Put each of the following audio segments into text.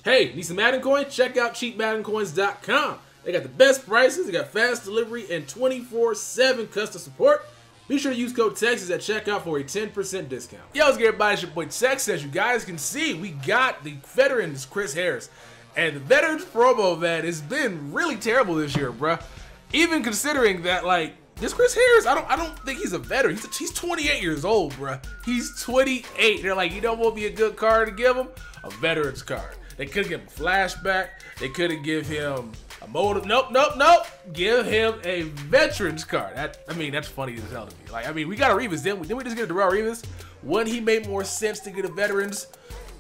Hey, need some Madden coins? Check out cheapmaddencoins.com. They got the best prices, they got fast delivery, and 24/7 custom support. Be sure to use code TEXAS at checkout for a 10% discount. Yo, what's good, everybody? It's your boy Tex. As you guys can see, we got the veterans Chris Harris. And the veterans promo, man, has been really terrible this year, bruh. Even considering that, like, this Chris Harris, I don't think he's a veteran. He's 28 years old, bruh. He's 28. They're like, you know what would be a good card to give him? A veterans card. They couldn't give him a flashback. They couldn't give him a motive. Nope. Give him a veterans card. That's funny as hell to me. Like, we got a Revis. Didn't we just get a Darrell Revis? Wouldn't he make more sense to get a veterans?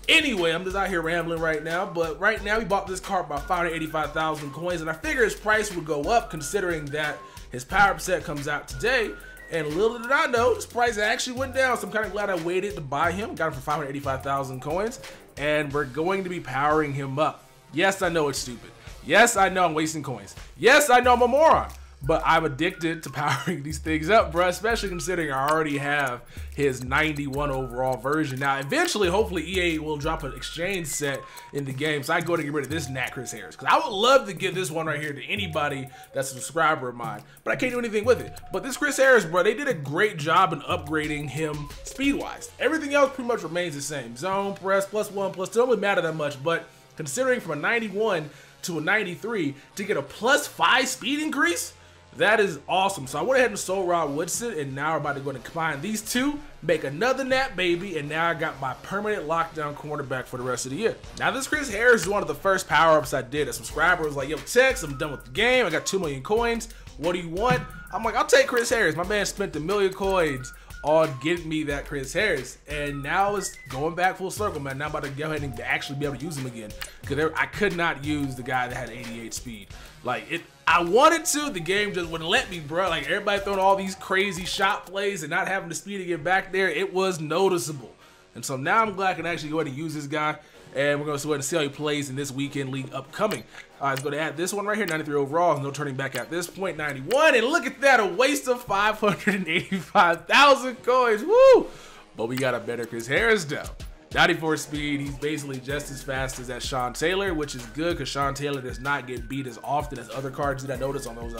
Anyway, I'm just out here rambling right now. But right now, we bought this card by 585,000 coins. And I figure his price would go up considering that his power-up set comes out today. And little did I know, this price actually went down. So I'm kind of glad I waited to buy him. Got him for 585,000 coins. And we're going to be powering him up. Yes, I know it's stupid. Yes, I know I'm wasting coins. Yes, I know I'm a moron. But I'm addicted to powering these things up, bro. Especially considering I already have his 91 overall version. Now, eventually, hopefully, EA will drop an exchange set in the game. So I go to get rid of this Nat Chris Harris. Because I would love to give this one right here to anybody that's a subscriber of mine. But I can't do anything with it. But this Chris Harris, bro, they did a great job in upgrading him speed-wise. Everything else pretty much remains the same. Zone, press, +1, +2. Don't really matter that much. But considering from a 91 to a 93 to get a +5 speed increase, that is awesome. So I went ahead and sold Rod Woodson, and now we're about to go and combine these two, make another Nat baby, and now I got my permanent lockdown cornerback for the rest of the year. Now this Chris Harris is one of the first power-ups I did. A subscriber was like, yo, Tex, I'm done with the game. I got 2 million coins. What do you want? I'm like, I'll take Chris Harris. My man spent 1 million coins on getting me that Chris Harris, and now it's going back full circle, man. Now I'm about to go ahead and actually be able to use him again, because I could not use the guy that had 88 speed. Like, I wanted to, the game just wouldn't let me, bro. Like, everybody throwing all these crazy shot plays and not having the speed to get back there, it was noticeable. And so now I'm glad I can actually go ahead and use this guy, and we're going to go ahead and see how he plays in this weekend league upcoming. Let's go to add this one right here, 93 overall, no turning back at this point, 91, and look at that, a waste of 585,000 coins, woo! But we got a better Chris Harris now. 94 speed, he's basically just as fast as that Sean Taylor, which is good because Sean Taylor does not get beat as often as other cards that I noticed on those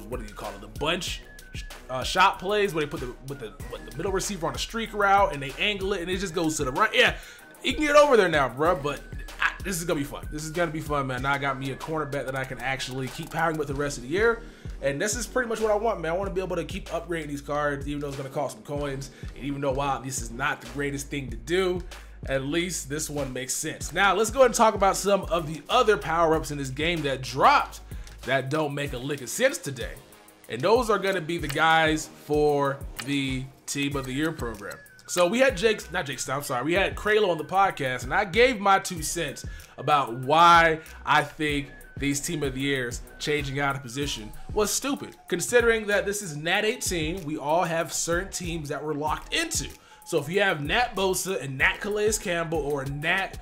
what do you call it, the bunch shot plays where they put the middle receiver on a streak route and they angle it and it just goes to the right. Yeah, he can get over there now, bro, but this is gonna be fun. This is gonna be fun, man. Now I got me a cornerback that I can actually keep powering with the rest of the year. And this is pretty much what I want, man. I want to be able to keep upgrading these cards, even though it's going to cost some coins. And even though, wow, this is not the greatest thing to do, at least this one makes sense. Now, let's go ahead and talk about some of the other power-ups in this game that dropped that don't make a lick of sense today. And those are going to be the guys for the Team of the Year program. So we had we had Kralo on the podcast, and I gave my 2 cents about why I think these Team of the Years changing out of position was stupid. Considering that this is Nat 18, we all have certain teams that we're locked into. So if you have Nat Bosa and Nat Calais Campbell or Nat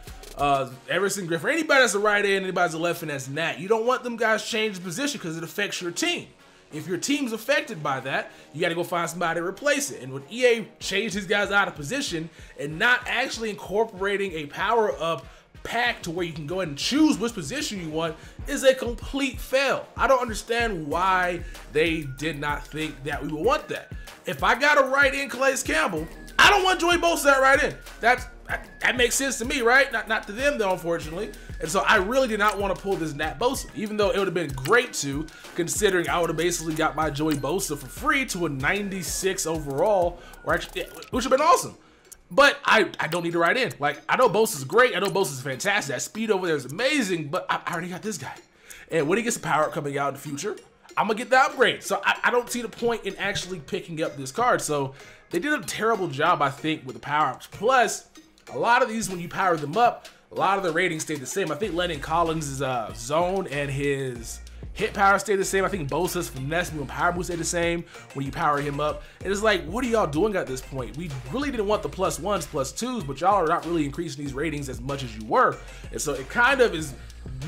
Everson Griffin, anybody that's a right end, anybody that's a left end that's Nat, you don't want them guys changing position because it affects your team. If your team's affected by that, you got to go find somebody to replace it. And when EA changed these guys out of position and not actually incorporating a power-up pack to where you can go ahead and choose which position you want is a complete fail. I don't understand why they did not think that we would want that. If I got a right end Calais Campbell, I don't want Joey Bosa at right end. That makes sense to me, right? Not to them though, unfortunately. And so I really did not want to pull this Nat Bosa, even though it would have been great to, considering I would have basically got my Joey Bosa for free to a 96 overall, or actually, which would have been awesome. But I don't need to write in. Like, I know Bosa's great. I know Bosa's fantastic. That speed over there is amazing, but I already got this guy. And when he gets a power up coming out in the future, I'm going to get the upgrade. So I don't see the point in actually picking up this card. So they did a terrible job, I think, with the power-ups. Plus, a lot of these, when you power them up, a lot of the ratings stayed the same. I think Lennon Collins' zone and his hit power stay the same. I think Bosa's finesse and power move stay the same when you power him up. And it's like, what are y'all doing at this point? We really didn't want the +1s, +2s, but y'all are not really increasing these ratings as much as you were. And so it kind of is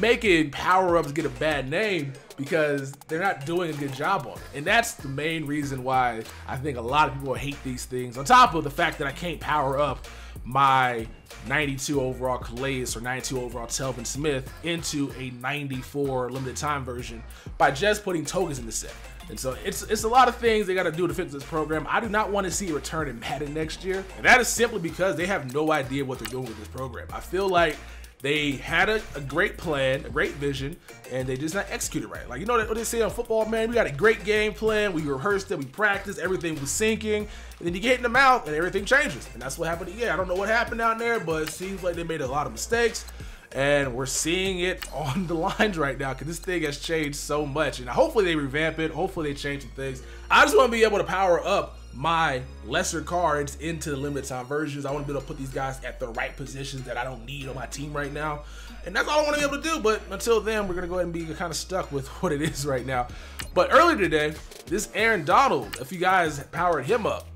making power-ups get a bad name because they're not doing a good job on it. And that's the main reason why I think a lot of people hate these things. On top of the fact that I can't power up my 92 overall Calais or 92 overall Telvin Smith into a 94 limited time version by just putting tokens in the set. And so it's a lot of things they got to do to fix this program. I do not want to see it return in Madden next year. And that is simply because they have no idea what they're doing with this program. I feel like they had a great plan, a great vision, and they just not executed right. Like, you know what they say on football, man? We got a great game plan, we rehearsed it, we practiced, everything was syncing, and then you get in the mouth and everything changes. And that's what happened to EA. I don't know what happened down there, but it seems like they made a lot of mistakes. And we're seeing it on the lines right now because this thing has changed so much. And hopefully they revamp it. Hopefully they change some things. I just want to be able to power up my lesser cards into the limited time versions. I want to be able to put these guys at the right positions that I don't need on my team right now. And that's all I want to be able to do. But until then, we're going to go ahead and be kind of stuck with what it is right now. But earlier today, this Aaron Donald, if you guys powered him up,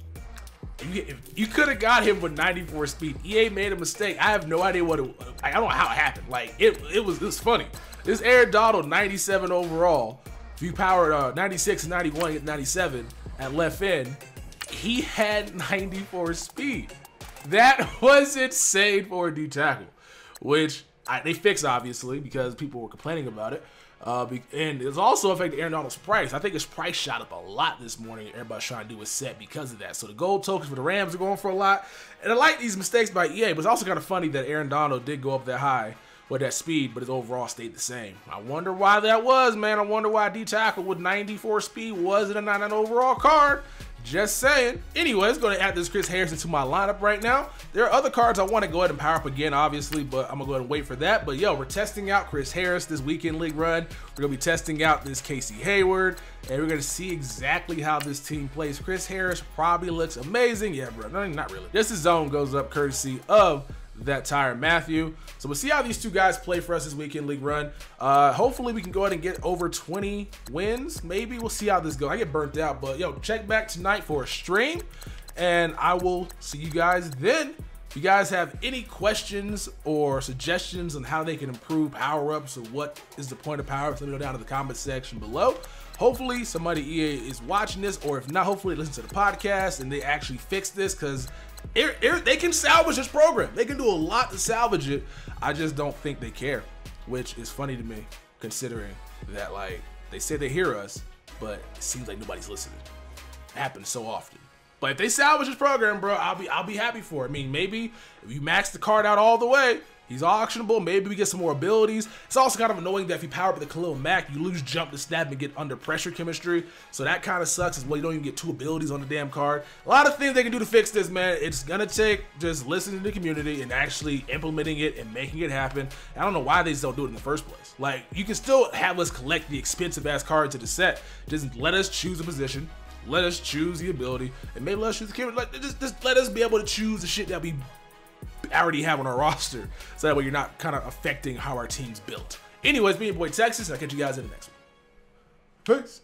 you could have got him with 94 speed. EA made a mistake. I have no idea what it, I don't know how it happened. Like it was funny. This Aaron Donald 97 overall. If you powered 96 and 91, get 97 at left end, he had 94 speed. That was insane for a D tackle, which they fixed obviously because people were complaining about it. And it's also affected Aaron Donald's price. I think his price shot up a lot this morning. Everybody's trying to do a set because of that. So the gold tokens for the Rams are going for a lot. And I like these mistakes by EA, but it's also kind of funny that Aaron Donald did go up that high with that speed, but his overall stayed the same. I wonder why that was, man. I wonder why D tackle with 94 speed wasn't a 99 overall card. Just saying. Anyways, going to add this Chris Harris into my lineup right now. There are other cards I want to go ahead and power up again, obviously, but I'm going to go ahead and wait for that. But, yo, we're testing out Chris Harris this weekend league run. We're going to be testing out this Casey Hayward, and we're going to see exactly how this team plays. Chris Harris probably looks amazing. Yeah, bro. No, not really. Just his zone goes up courtesy of that Tyrann Mathieu. So we'll see how these two guys play for us this weekend league run. Hopefully we can go ahead and get over 20 wins. Maybe we'll see how this goes. I get burnt out, but yo, check back tonight for a stream, and I will see you guys then. If you guys have any questions or suggestions on how they can improve power-ups or what is the point of power-ups, let me know down in the comment section below. Hopefully somebody EA is watching this, or if not, hopefully listen to the podcast and they actually fix this, because they can salvage this program. They can do a lot to salvage it. I just don't think they care, which is funny to me, considering that, like, they say they hear us, but it seems like nobody's listening. It happens so often. But if they salvage this program, bro, I'll be happy for it. I mean, maybe if you max the card out all the way, he's auctionable. Maybe we get some more abilities. It's also kind of annoying that if you power up the Khalil Mack, you lose jump to snap and get under pressure chemistry. So that kind of sucks as well. You don't even get 2 abilities on the damn card. A lot of things they can do to fix this, man. It's going to take just listening to the community and actually implementing it and making it happen. I don't know why they just don't do it in the first place. Like, you can still have us collect the expensive-ass cards to the set. Just let us choose a position. Let us choose the ability. And maybe let us choose the camera. Like, just let us be able to choose the shit that we already have on our roster, so that way you're not kind of affecting how our team's built. Anyways, me and boy Texas, and I'll catch you guys in the next one. Peace.